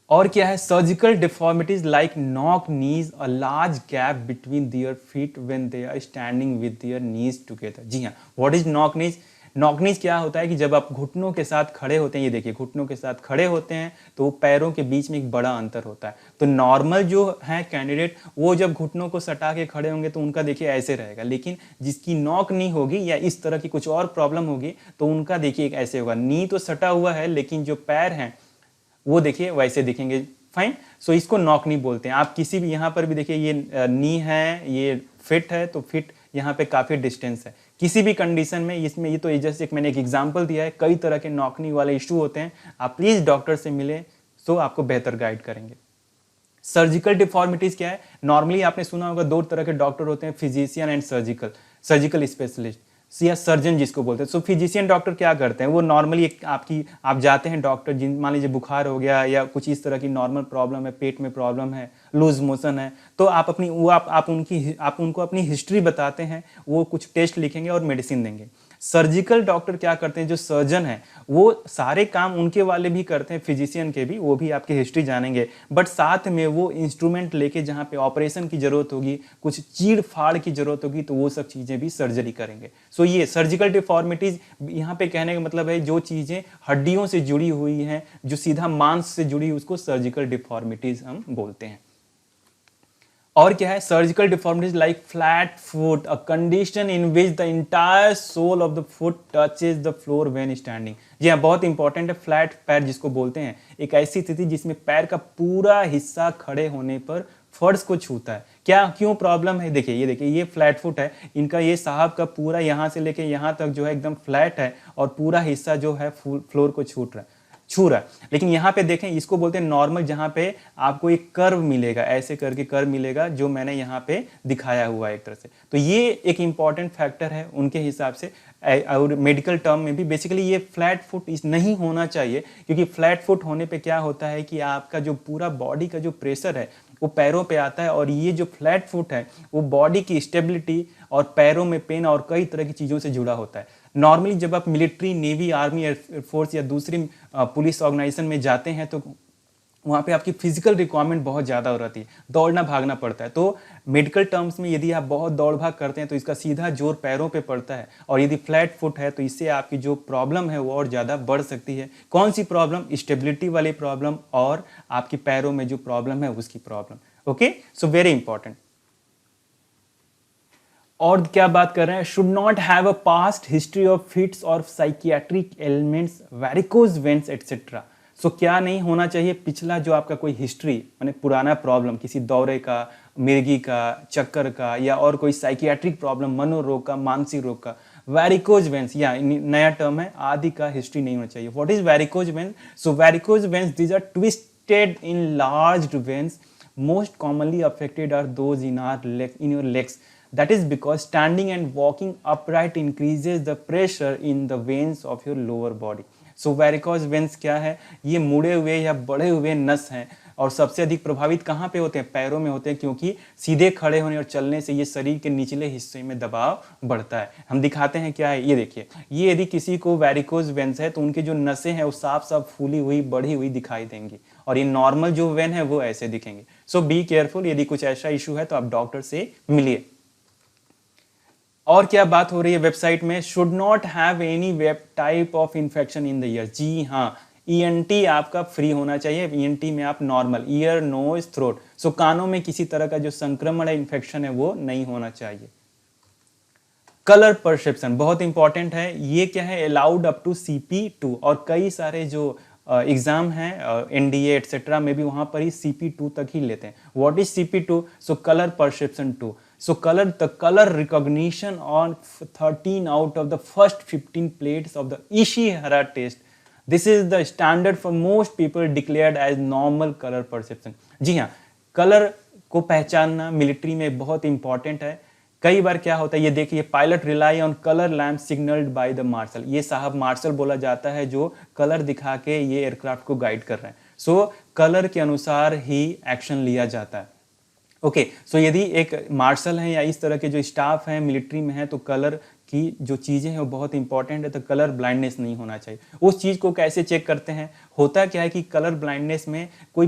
और क्या है, surgical deformities like knock knees, a large gap between their feet when they are standing with their knees together. जी हाँ, what is knock knees? Knock knees क्या होता है कि जब आप घुटनों के साथ खड़े होते हैं, ये देखिए घुटनों के साथ खड़े होते हैं तो पैरों के बीच में एक बड़ा अंतर होता है। तो नॉर्मल जो है कैंडिडेट वो जब घुटनों को सटा के खड़े होंगे तो उनका देखिए ऐसे रहेगा, लेकिन जिसकी नॉक नी होगी या इस तरह की कुछ और प्रॉब्लम होगी तो उनका देखिए एक ऐसे होगा, नी तो सटा हुआ है लेकिन जो पैर हैं वो देखिए वैसे दिखेंगे। फाइन, सो इसको नॉक नी बोलते हैं। आप किसी भी यहाँ पर भी देखिए ये नी है, ये फिट है, तो फिट यहाँ पे काफी डिस्टेंस है। किसी भी कंडीशन में इसमें, ये तो जस्ट एक मैंने एक एग्जांपल दिया है, कई तरह के नॉक नी वाले इशू होते हैं। आप प्लीज डॉक्टर से मिले तो आपको बेहतर गाइड करेंगे। सर्जिकल डिफॉर्मिटीज क्या है? नॉर्मली आपने सुना होगा दो तरह के डॉक्टर होते हैं, फिजिशियन एंड सर्जिकल स्पेशलिस्ट या सर्जन जिसको बोलते हैं। सो फिजिशियन डॉक्टर क्या करते हैं, वो नॉर्मली आप जाते हैं डॉक्टर, जिन मान लीजिए बुखार हो गया या कुछ इस तरह की नॉर्मल प्रॉब्लम है, पेट में प्रॉब्लम है, लूज मोशन है, तो आप उनको अपनी हिस्ट्री बताते हैं, वो कुछ टेस्ट लिखेंगे और मेडिसिन देंगे। सर्जिकल डॉक्टर क्या करते हैं, जो सर्जन है वो सारे काम उनके वाले भी करते हैं, फिजिशियन के भी, वो भी आपकी हिस्ट्री जानेंगे, बट साथ में वो इंस्ट्रूमेंट लेके जहाँ पे ऑपरेशन की जरूरत होगी, कुछ चीड़ फाड़ की जरूरत होगी, तो वो सब चीजें भी सर्जरी करेंगे। सो ये सर्जिकल डिफॉर्मिटीज यहाँ पे कहने का मतलब है जो चीजें हड्डियों से जुड़ी हुई हैं, जो सीधा मांस से जुड़ी हुई, उसको सर्जिकल डिफॉर्मिटीज हम बोलते हैं। और क्या है, surgical deformities like flat foot, a condition in which the entire sole of the foot touches the floor when standing. जी हाँ, बहुत इंपॉर्टेंट है। फ्लैट पैर जिसको बोलते हैं, एक ऐसी स्थिति जिसमें पैर का पूरा हिस्सा खड़े होने पर फर्श को छूता है। क्या क्यों प्रॉब्लम है? देखिए ये फ्लैट फुट है, इनका ये साहब का पूरा यहाँ से लेके यहाँ तक जो है एकदम फ्लैट है और पूरा हिस्सा जो है फ्लोर को छूट रहा है। छू रहा है। लेकिन यहाँ पे देखें, इसको बोलते हैं नॉर्मल, जहाँ पे आपको एक कर्व मिलेगा, ऐसे करके कर्व मिलेगा, जो मैंने यहाँ पे दिखाया हुआ है एक तरह से। तो ये एक इंपॉर्टेंट फैक्टर है उनके हिसाब से। और मेडिकल टर्म में भी बेसिकली ये फ्लैट फुट इस नहीं होना चाहिए, क्योंकि फ्लैट फुट होने पे क्या होता है कि आपका जो पूरा बॉडी का जो प्रेशर है वो पैरों पे आता है, और ये जो फ्लैट फुट है वो बॉडी की स्टेबिलिटी और पैरों में पेन और कई तरह की चीज़ों से जुड़ा होता है। नॉर्मली जब आप मिलिट्री, नेवी, आर्मी, एयरफोर्स या दूसरी पुलिस ऑर्गेनाइजेशन में जाते हैं तो वहाँ पे आपकी फिजिकल रिक्वायरमेंट बहुत ज़्यादा हो रहती है, दौड़ना भागना पड़ता है। तो मेडिकल टर्म्स में यदि आप बहुत दौड़ भाग करते हैं तो इसका सीधा जोर पैरों पे पड़ता है, और यदि फ्लैट फुट है तो इससे आपकी जो प्रॉब्लम है वो और ज़्यादा बढ़ सकती है। कौन सी प्रॉब्लम? स्टेबिलिटी वाली प्रॉब्लम और आपके पैरों में जो प्रॉब्लम है उसकी problem. Okay, so very important. और क्या बात कर रहे हैं? Should not have a past history of fits or psychiatric elements, varicose veins etcetera. सो क्या नहीं होना चाहिए? पिछला जो आपका कोई हिस्ट्री, माने पुराना प्रॉब्लम, किसी दौरे का, मिर्गी का, चक्कर का, या और कोई साइकियाट्रिक प्रॉब्लम, मनोरोग का, मानसिक रोग का, वेरिकोज वेन्स, या नया टर्म है, आदि का हिस्ट्री नहीं होना चाहिए। What is varicose veins? So varicose veins, these are twisted in large veins, most commonly affected are those in your legs. That is because standing and walking upright increases the pressure in the veins of your lower body. So varicose veins क्या है? ये मुड़े हुए या बढ़े हुए नस हैं, और सबसे अधिक प्रभावित कहाँ पे होते हैं? पैरों में होते हैं, क्योंकि सीधे खड़े होने और चलने से ये शरीर के निचले हिस्से में दबाव बढ़ता है। हम दिखाते हैं क्या है, ये देखिए। ये यदि किसी को वेरिकोज वेन्स है तो उनके जो नसें हैं वो साफ साफ फूली हुई, बढ़ी हुई दिखाई देंगी, और ये नॉर्मल जो वेन है वो ऐसे दिखेंगे। सो बी केयरफुल, यदि कुछ ऐसा इशू है तो आप डॉक्टर से मिलिए। और क्या बात हो रही है वेबसाइट में? Should not have any web type of infection in the ear. जी हाँ, ईएनटी आपका फ्री होना चाहिए। ईएनटी में आप normal, ear, nose, throat, so कानों में किसी तरह का जो संक्रमण है, इन्फेक्शन है, वो नहीं होना चाहिए। कलर परसेप्शन बहुत इंपॉर्टेंट है। ये क्या है? अलाउड अप टू CP2, और कई सारे जो एग्जाम है NDA एटसेट्रा में भी वहां पर ही CP2 तक ही लेते हैं। What is CP2? So colour perception 2। So the color recognition on 13 out of the first 15 plates of the Ishihara test. This is the standard for most people declared as normal color perception. जी हाँ, colour को पहचानना military में बहुत important है। कई बार क्या होता है, ये देखिए, pilot rely on colour lamp signalled by the marshal. ये साहब मार्शल बोला जाता है जो कलर दिखा के ये एयरक्राफ्ट को गाइड कर रहे हैं। सो कलर के अनुसार ही एक्शन लिया जाता है। ओके, सो यदि एक मार्शल है या इस तरह के जो स्टाफ हैं मिलिट्री में है तो कलर की जो चीज़ें हैं वो बहुत इंपॉर्टेंट है। तो कलर ब्लाइंडनेस नहीं होना चाहिए। उस चीज़ को कैसे चेक करते हैं? होता क्या है कि कलर ब्लाइंडनेस में कोई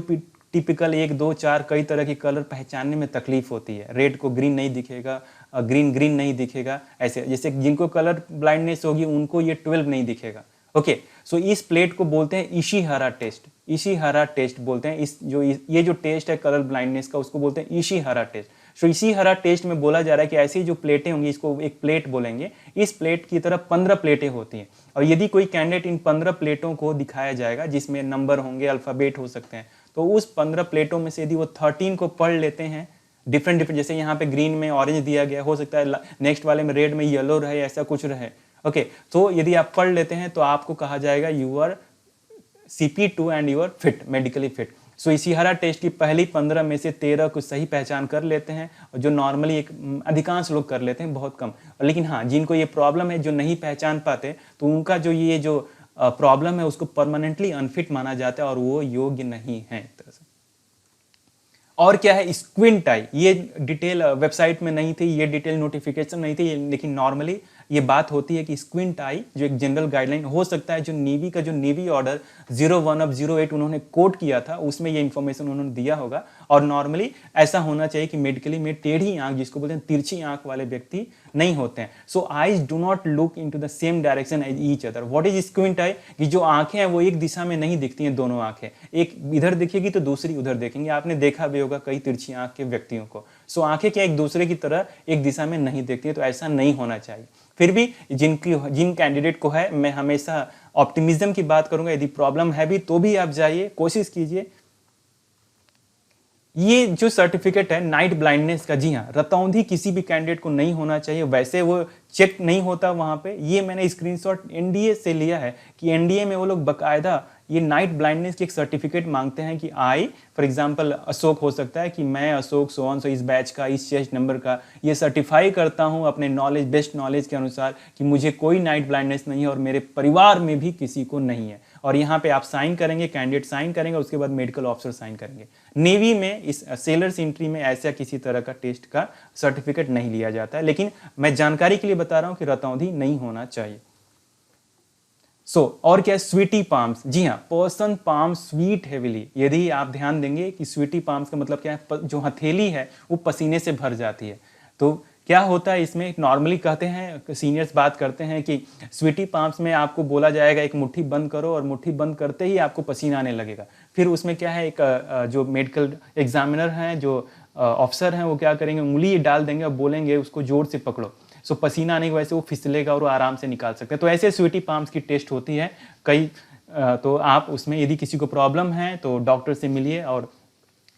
टिपिकल 1, 2, 4 कई तरह की कलर पहचानने में तकलीफ होती है। रेड को ग्रीन नहीं दिखेगा, ग्रीन ग्रीन नहीं दिखेगा, ऐसे जैसे जिनको कलर ब्लाइंडनेस होगी उनको ये 12 नहीं दिखेगा। ओके, सो इस प्लेट को बोलते हैं इशिहारा टेस्ट। इशिहारा टेस्ट बोलते हैं ये जो टेस्ट है कलर ब्लाइंडनेस का, उसको बोलते हैं इशिहारा टेस्ट। सो इशिहारा टेस्ट में बोला जा रहा है कि ऐसी जो प्लेटें होंगी, इसको एक प्लेट बोलेंगे। इस प्लेट की तरह 15 प्लेटें होती हैं, और यदि कोई कैंडिडेट इन 15 प्लेटों को दिखाया जाएगा, जिसमें नंबर होंगे, अल्फाबेट हो सकते हैं, तो उस 15 प्लेटों में से यदि वो 13 को पढ़ लेते हैं, डिफरेंट, जैसे यहाँ पे ग्रीन में ऑरेंज दिया गया, हो सकता है नेक्स्ट वाले में रेड में येलो रहे, ऐसा कुछ रहे। ओके, तो यदि आप पढ़ लेते हैं तो आपको कहा जाएगा you are CP2 and you are fit, medically fit. So Ishihara test की पहली 15 में से 13 को सही पहचान कर लेते हैं, और जो नॉर्मली एक अधिकांश लोग कर लेते हैं, बहुत कम। लेकिन हाँ, जिनको ये प्रॉब्लम है, जो नहीं पहचान पाते, तो उनका जो ये जो प्रॉब्लम है उसको परमानेंटली अनफिट माना जाता है, और वो योग्य नहीं है एक तरह से। और क्या है? स्क्विंट आई। ये डिटेल वेबसाइट में नहीं थी, ये डिटेल नोटिफिकेशन नहीं थी, लेकिन नॉर्मली ये बात होती है कि स्क्विंट आई जो एक जनरल गाइडलाइन हो सकता है, जो नेवी का जो नेवी ऑर्डर 01/08 उन्होंने कोट किया था, उसमें ये इंफॉर्मेशन उन्होंने दिया होगा। और नॉर्मली ऐसा होना चाहिए कि मेडिकली में टेढ़ी आंख, जिसको बोलते हैं तिरछी आंख वाले व्यक्ति नहीं होते हैं। So eyes do not look into the same direction as each other. What is squint eye? कि जो आंखें हैं वो एक दिशा में नहीं दिखती हैं, दोनों आंखें, एक इधर दिखेगी तो दूसरी उधर देखेंगे। आपने देखा भी होगा कई तिरछी आंख के व्यक्तियों को। सो आंखें क्या एक दूसरे की तरह एक दिशा में नहीं देखती है, तो ऐसा नहीं होना चाहिए। फिर भी जिन कैंडिडेट को है, मैं हमेशा ऑप्टिमिज्म की बात करूंगा। यदि प्रॉब्लम है भी तो भी आप जाइए, कोशिश कीजिए। ये जो सर्टिफिकेट है नाइट ब्लाइंडनेस का, जी हाँ, रतौंधी किसी भी कैंडिडेट को नहीं होना चाहिए। वैसे वो चेक नहीं होता वहां पे। ये मैंने स्क्रीनशॉट NDA से लिया है कि NDA में वो लोग बकायदा ये नाइट ब्लाइंडनेस की एक सर्टिफिकेट मांगते हैं कि आई, फॉर एग्जांपल अशोक हो सकता है कि मैं अशोक सोन सो इस बैच का, इस चेस्ट नंबर का ये सर्टिफाई करता हूँ अपने नॉलेज, बेस्ट नॉलेज के अनुसार कि मुझे कोई नाइट ब्लाइंडनेस नहीं है और मेरे परिवार में भी किसी को नहीं है। और यहाँ पे आप साइन करेंगे, कैंडिडेट साइन करेंगे, उसके बाद मेडिकल ऑफिसर साइन करेंगे। नेवी में इस सेलर्स एंट्री में ऐसा किसी तरह का टेस्ट का सर्टिफिकेट नहीं लिया जाता है, लेकिन मैं जानकारी के लिए बता रहा हूं कि रतौंधी नहीं होना चाहिए। और क्या है, स्वीटी पाम्स। जी हाँ, पर्सन पाम स्वीट हेविली। यदि आप ध्यान देंगे कि स्वीटी पाम्स का मतलब क्या है, जो हथेली है वो पसीने से भर जाती है। तो क्या होता है इसमें, नॉर्मली कहते हैं, सीनियर्स बात करते हैं कि स्वीटी पाम्स में आपको बोला जाएगा एक मुट्ठी बंद करो, और मुट्ठी बंद करते ही आपको पसीना आने लगेगा। फिर उसमें क्या है, एक जो मेडिकल एग्जामिनर हैं, जो ऑफिसर हैं, वो क्या करेंगे, उंगली डाल देंगे और बोलेंगे उसको जोर से पकड़ो। पसीना आने की वजह से वो फिसलेगा और वो आराम से निकाल सकते हैं। तो ऐसे स्वीटी पाम्स की टेस्ट होती है कई। तो आप उसमें यदि किसी को प्रॉब्लम है तो डॉक्टर से मिलिए। और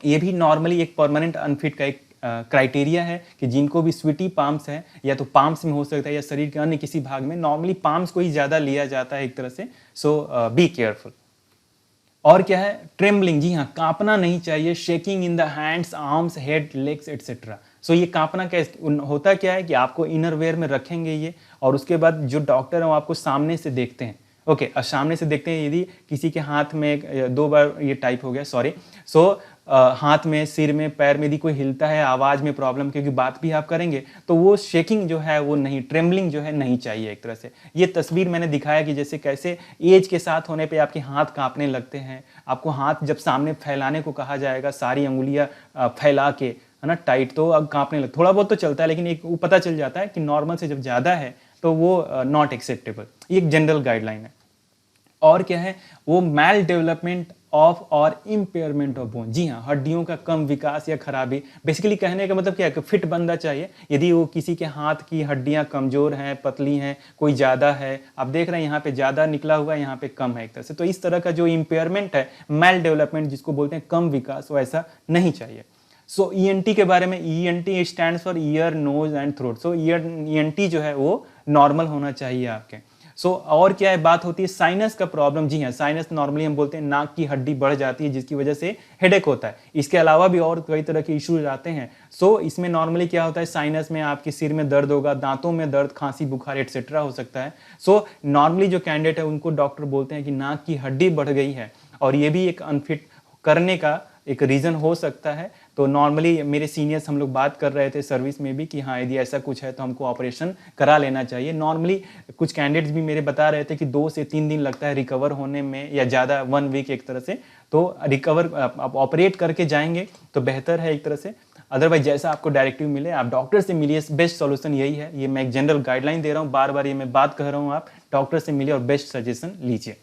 ये भी नॉर्मली एक परमानेंट अनफिट का एक क्राइटेरिया है कि जिनको भी स्वीटी पाम्स है, या तो पाम्स में हो सकता है या शरीर के अन्य किसी भाग में, नॉर्मली पाम्स को ही ज़्यादा लिया जाता है एक तरह से। Be careful. और क्या है, ट्रेम्बलिंग। जी हाँ, कांपना नहीं चाहिए। Shaking in the hands, arms, head, legs etcetera. ये कांपना क्या होता क्या है कि आपको इनर वेयर में रखेंगे ये, और उसके बाद जो डॉक्टर है वो आपको सामने से देखते हैं। ओके, सामने से देखते हैं। यदि किसी के हाथ में, 2 बार ये टाइप हो गया, सॉरी। हाथ में, सिर में, पैर में यदि कोई हिलता है, आवाज़ में प्रॉब्लम, क्योंकि बात भी आप करेंगे, तो वो शेकिंग जो है वो नहीं, ट्रेम्बलिंग जो है नहीं चाहिए एक तरह से। ये तस्वीर मैंने दिखाया कि जैसे कैसे एज के साथ होने पे आपके हाथ कांपने लगते हैं। आपको हाथ जब सामने फैलाने को कहा जाएगा, सारी अंगुलियां फैला के, है ना, टाइट, तो अब कांपने लगता, थोड़ा बहुत तो चलता है, लेकिन एक वो पता चल जाता है कि नॉर्मल से जब ज़्यादा है तो वो नॉट एक्सेप्टेबल। ये एक जनरल गाइडलाइन है। और क्या है, वो मैल डेवलपमेंट ऑफ और इम्पेयरमेंट ऑफ बोन। जी हाँ, हड्डियों का कम विकास या खराबी। बेसिकली कहने का मतलब क्या है कि फिट बंदा चाहिए। यदि वो किसी के हाथ की हड्डियां कमजोर हैं, पतली हैं, कोई ज़्यादा है, आप देख रहे हैं यहाँ पे ज़्यादा निकला हुआ है, यहाँ पे कम है एक तरह से, तो इस तरह का जो इम्पेयरमेंट है, मैल डेवलपमेंट जिसको बोलते हैं, कम विकास, वो ऐसा नहीं चाहिए। ENT के बारे में, ENT stands for ear, nose and throat. ENT जो है वो नॉर्मल होना चाहिए आपके। और क्या है, बात होती है साइनस का प्रॉब्लम। जी हाँ, साइनस नॉर्मली हम बोलते हैं नाक की हड्डी बढ़ जाती है जिसकी वजह से हेडेक होता है। इसके अलावा भी और कई तरह के इश्यूज आते हैं। इसमें नॉर्मली क्या होता है, साइनस में आपके सिर में दर्द होगा, दांतों में दर्द, खांसी, बुखार एटसेट्रा हो सकता है। नॉर्मली जो कैंडिडेट है उनको डॉक्टर बोलते हैं कि नाक की हड्डी बढ़ गई है, और ये भी एक अनफिट करने का एक रीज़न हो सकता है। तो नॉर्मली मेरे सीनियर्स, हम लोग बात कर रहे थे सर्विस में भी कि हाँ, यदि ऐसा कुछ है तो हमको ऑपरेशन करा लेना चाहिए। नॉर्मली कुछ कैंडिडेट्स भी मेरे बता रहे थे कि 2 से 3 दिन लगता है रिकवर होने में, या ज़्यादा 1 वीक एक तरह से। तो रिकवर आप ऑपरेट करके जाएंगे तो बेहतर है एक तरह से। अदरवाइज जैसा आपको डायरेक्टिव मिले, आप डॉक्टर से मिलिए, बेस्ट सॉल्यूशन यही है। ये मैं एक जनरल गाइडलाइन दे रहा हूँ, बार बार ये मैं बात कह रहा हूँ, आप डॉक्टर से मिलिए और बेस्ट सजेशन लीजिए।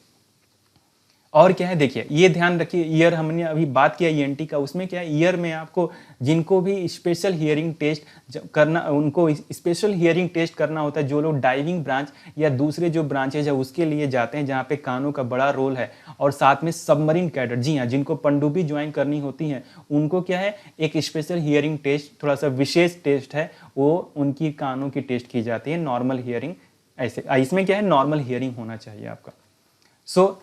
और क्या है, देखिए, ये ध्यान रखिए, ईयर हमने अभी बात किया ENT का, उसमें क्या है, ईयर में आपको जिनको भी स्पेशल हियरिंग टेस्ट करना, उनको स्पेशल हियरिंग टेस्ट करना होता है। जो लोग डाइविंग ब्रांच या दूसरे जो ब्रांचेज है उसके लिए जाते हैं, जहाँ पे कानों का बड़ा रोल है, और साथ में सबमरीन कैडर, जी हाँ, जिनको पनडुब्बी ज्वाइन करनी होती है, उनको क्या है, एक स्पेशल हियरिंग टेस्ट, थोड़ा सा विशेष टेस्ट है, वो उनकी कानों की टेस्ट की जाती है। नॉर्मल हियरिंग ऐसे, इसमें क्या है, नॉर्मल हियरिंग होना चाहिए आपका।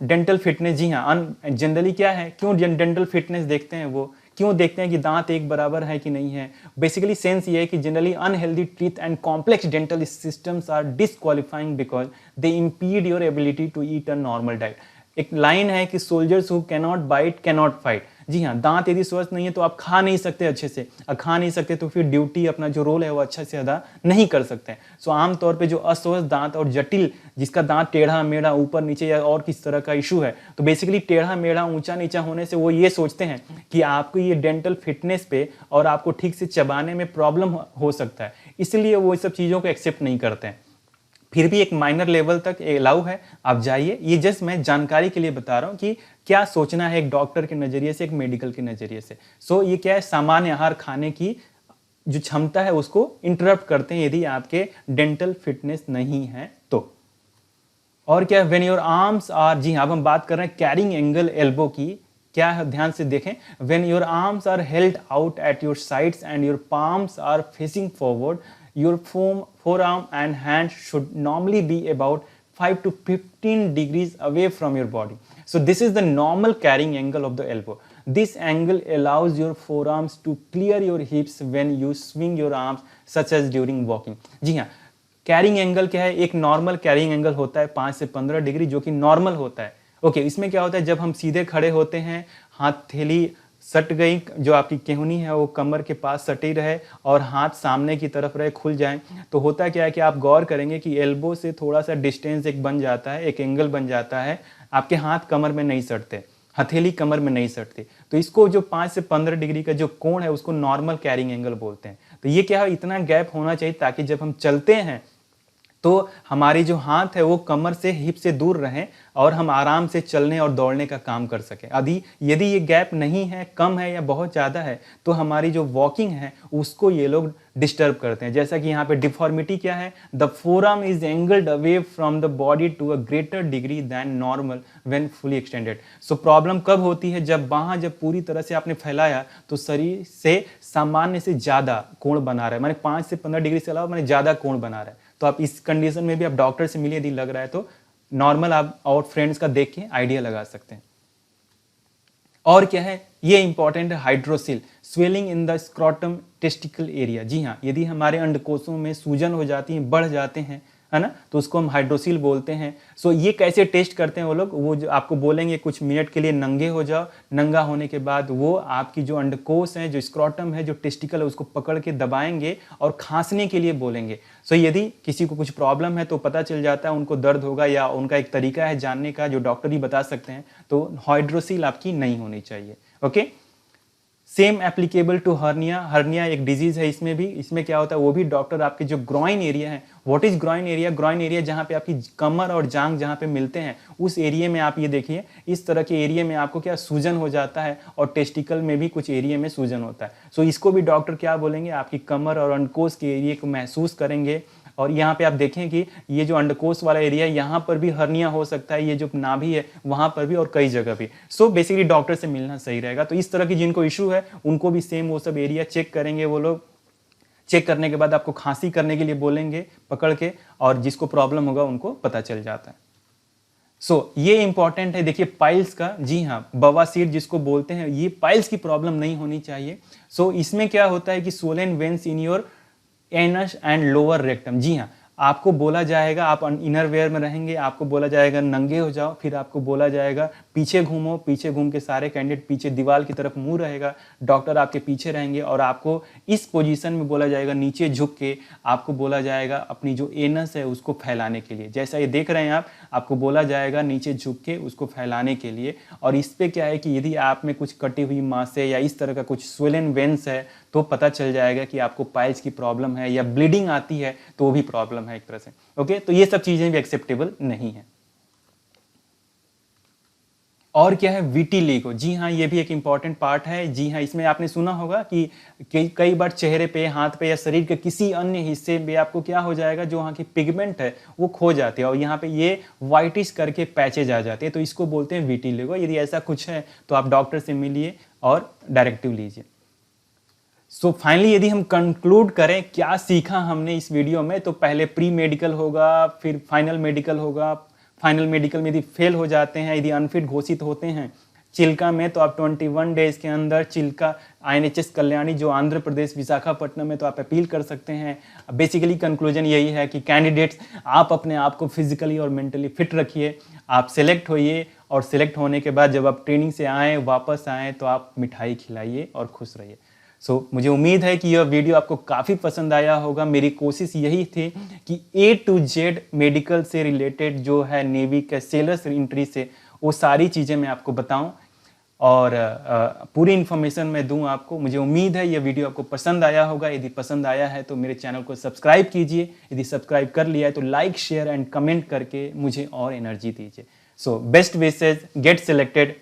Dental fitness. जी हाँ, जनरली क्या है, क्यों डेंटल फिटनेस देखते हैं, वो क्यों देखते हैं कि दांत एक बराबर है कि नहीं है। बेसिकली सेंस ये है कि generally unhealthy teeth and complex dental systems are disqualifying because they impede your ability to eat a normal diet. एक लाइन है कि soldiers who cannot bite cannot fight. जी हाँ, दांत यदि स्वस्थ नहीं है तो आप खा नहीं सकते अच्छे से, खा नहीं सकते तो फिर ड्यूटी, अपना जो रोल है वो अच्छे से अदा नहीं कर सकते हैं। आमतौर पे जो अस्वस्थ दांत और जटिल, जिसका दांत टेढ़ा मेढ़ा, ऊपर नीचे या और किस तरह का इशू है, तो बेसिकली टेढ़ा मेढ़ा, ऊंचा नीचा होने से वो ये सोचते हैं कि आपको ये डेंटल फिटनेस पे और आपको ठीक से चबाने में प्रॉब्लम हो सकता है, इसलिए वो इस सब चीज़ों को एक्सेप्ट नहीं करते हैं। फिर भी एक माइनर लेवल तक अलाउ है, आप जाइए। ये जस्ट मैं जानकारी के लिए बता रहा हूँ कि क्या सोचना है एक डॉक्टर के नज़रिए से, एक मेडिकल के नज़रिए से। ये क्या है, सामान्य आहार खाने की जो क्षमता है उसको इंटरप्ट करते हैं यदि आपके डेंटल फिटनेस नहीं है तो। और क्या, व्हेन योर आर्म्स आर, जी हाँ, अब हम बात कर रहे हैं कैरिंग एंगल एल्बो की। क्या है, ध्यान से देखें, when your arms are held out at your sides and your palms are facing forward, your forearm and hand should normally be about 5 to 15 degrees away from your body. So this is the normal carrying angle of the elbow. This angle allows your forearms to clear your hips when you swing your arms such as during walking. जी हाँ, carrying angle क्या है? एक normal carrying angle होता है 5 से 15 degree जो कि normal होता है। ओके, इसमें क्या होता है, जब हम सीधे खड़े होते हैं, हथेली सट गई, जो आपकी केहूनी है वो कमर के पास सटी रहे और हाथ सामने की तरफ रहे, खुल जाएं, तो होता क्या है कि आप गौर करेंगे कि एल्बो से थोड़ा सा डिस्टेंस एक बन जाता है, एक एंगल बन जाता है, आपके हाथ कमर में नहीं सटते, हथेली कमर में नहीं सटती। तो इसको जो 5 से 15 डिग्री का जो कोण है उसको नॉर्मल कैरिंग एंगल बोलते हैं। तो ये क्या है, इतना गैप होना चाहिए ताकि जब हम चलते हैं तो हमारी जो हाथ है वो कमर से हिप से दूर रहें और हम आराम से चलने और दौड़ने का काम कर सकें। यदि ये गैप नहीं है, कम है या बहुत ज़्यादा है, तो हमारी जो वॉकिंग है उसको ये लोग डिस्टर्ब करते हैं। जैसा कि यहाँ पे डिफॉर्मिटी क्या है, the forearm is angled away from the body to a greater degree than normal when fully extended. So problem कब होती है, जब बाਹਾਂ जब पूरी तरह से आपने फैलाया तो शरीर से सामान्य से ज़्यादा कोण बना रहा है, माने 5 से 15 डिग्री से अलावा मैंने ज़्यादा कोण बना रहा है। तो आप इस कंडीशन में भी आप डॉक्टर से मिलिए, यदि लग रहा है तो नॉर्मल आप और फ्रेंड्स का देख के आइडिया लगा सकते हैं। और क्या है, ये इंपॉर्टेंट है, hydrocele, swelling in the scrotum testicle area. जी हाँ, यदि हमारे अंडकोशों में सूजन हो जाती है, बढ़ जाते हैं, है ना, तो उसको हम हाइड्रोसिल बोलते हैं। सो ये कैसे टेस्ट करते हैं वो लोग, वो जो आपको बोलेंगे कुछ मिनट के लिए नंगे हो जाओ, नंगा होने के बाद वो आपकी जो अंडकोश है, जो स्क्रॉटम है, जो टेस्टिकल है, उसको पकड़ के दबाएंगे और खांसने के लिए बोलेंगे। सो यदि किसी को कुछ प्रॉब्लम है तो पता चल जाता है उनको दर्द होगा, या उनका एक तरीका है जानने का जो डॉक्टर ही बता सकते हैं, तो हाइड्रोसिल आपकी नहीं होनी चाहिए। Okay, same applicable to hernia. Hernia एक डिजीज है, इसमें क्या होता है, वो भी डॉक्टर आपके जो ग्रॉइन एरिया है, what is groin area, groin area जहाँ पे आपकी कमर और जांग जहाँ पे मिलते हैं, उस एरिया में आप ये देखिए, इस तरह के एरिया में आपको क्या सूजन हो जाता है, और टेस्टिकल में भी कुछ एरिया में सूजन होता है। सो इसको भी डॉक्टर क्या बोलेंगे, आपकी कमर और अंडकोश के एरिया को महसूस करेंगे। और यहाँ पे आप देखें कि ये जो अंडकोश वाला एरिया, यहाँ पर भी हर्निया हो सकता है, ये जो नाभि है वहाँ पर भी, और कई जगह भी। सो बेसिकली डॉक्टर से मिलना सही रहेगा। तो इस तरह की जिनको इशू है उनको भी सेम वो सब एरिया चेक करेंगे वो लोग। चेक करने के बाद आपको खांसी करने के लिए बोलेंगे पकड़ के, और जिसको प्रॉब्लम होगा उनको पता चल जाता है। सो ये इंपॉर्टेंट है। देखिए पाइल्स का, जी हाँ, बवासीर जिसको बोलते हैं, ये पाइल्स की प्रॉब्लम नहीं होनी चाहिए। सो इसमें क्या होता है कि swollen veins in your anus and lower rectum. जी हाँ, आपको बोला जाएगा, आप इनर वेयर में रहेंगे, आपको बोला जाएगा नंगे हो जाओ, फिर आपको बोला जाएगा पीछे घूमो, पीछे घूम के सारे कैंडिडेट पीछे दीवार की तरफ मुंह रहेगा, डॉक्टर आपके पीछे रहेंगे, और आपको इस पोजीशन में बोला जाएगा नीचे झुक के, आपको बोला जाएगा अपनी जो एनस है उसको फैलाने के लिए, जैसा ये देख रहे हैं आप, आपको बोला जाएगा नीचे झुक के उसको फैलाने के लिए। और इस पे क्या है कि यदि आप में कुछ कटी हुई मांस है या इस तरह का कुछ स्वेलन वेन्स है तो पता चल जाएगा कि आपको पाइल्स की प्रॉब्लम है, या ब्लीडिंग आती है तो वो भी प्रॉब्लम है एक तरह से। ओके, तो ये सब चीजें भी एक्सेप्टेबल नहीं है। और क्या है, विटिलिगो। जी हाँ, ये भी एक इंपॉर्टेंट पार्ट है। जी हाँ, इसमें आपने सुना होगा कि कई बार चेहरे पे, हाथ पे, या शरीर के किसी अन्य हिस्से में आपको क्या हो जाएगा, जो वहाँ की पिगमेंट है वो खो जाती है, और यहाँ पे ये व्हाइटिश करके पैचेज आ जाते हैं, तो इसको बोलते हैं विटिलिगो। यदि ऐसा कुछ है तो आप डॉक्टर से मिलिए और डायरेक्टिव लीजिए। सो फाइनली यदि हम कंक्लूड करें क्या सीखा हमने इस वीडियो में, तो पहले प्री मेडिकल होगा, फिर फाइनल मेडिकल होगा। फाइनल मेडिकल में यदि फेल हो जाते हैं, यदि अनफिट घोषित होते हैं चिल्का में, तो आप 21 डेज के अंदर चिल्का INHS कल्याणी जो आंध्र प्रदेश विशाखापट्टनम में, तो आप अपील कर सकते हैं। बेसिकली कंक्लूजन यही है कि कैंडिडेट्स, आप अपने आप को फिजिकली और मेंटली फिट रखिए, आप सिलेक्ट होइए, और सिलेक्ट होने के बाद जब आप ट्रेनिंग से आएँ, वापस आएँ, तो आप मिठाई खिलाइए और खुश रहिए। सो मुझे उम्मीद है कि यह वीडियो आपको काफ़ी पसंद आया होगा। मेरी कोशिश यही थी कि A to Z मेडिकल से रिलेटेड जो है, नेवी के सेलर्स एंट्री से, वो सारी चीज़ें मैं आपको बताऊं, और पूरी इन्फॉर्मेशन मैं दूं आपको। मुझे उम्मीद है यह वीडियो आपको पसंद आया होगा। यदि पसंद आया है तो मेरे चैनल को सब्सक्राइब कीजिए, यदि सब्सक्राइब कर लिया है तो लाइक, शेयर एंड कमेंट करके मुझे और एनर्जी दीजिए। So best wishes, get selected.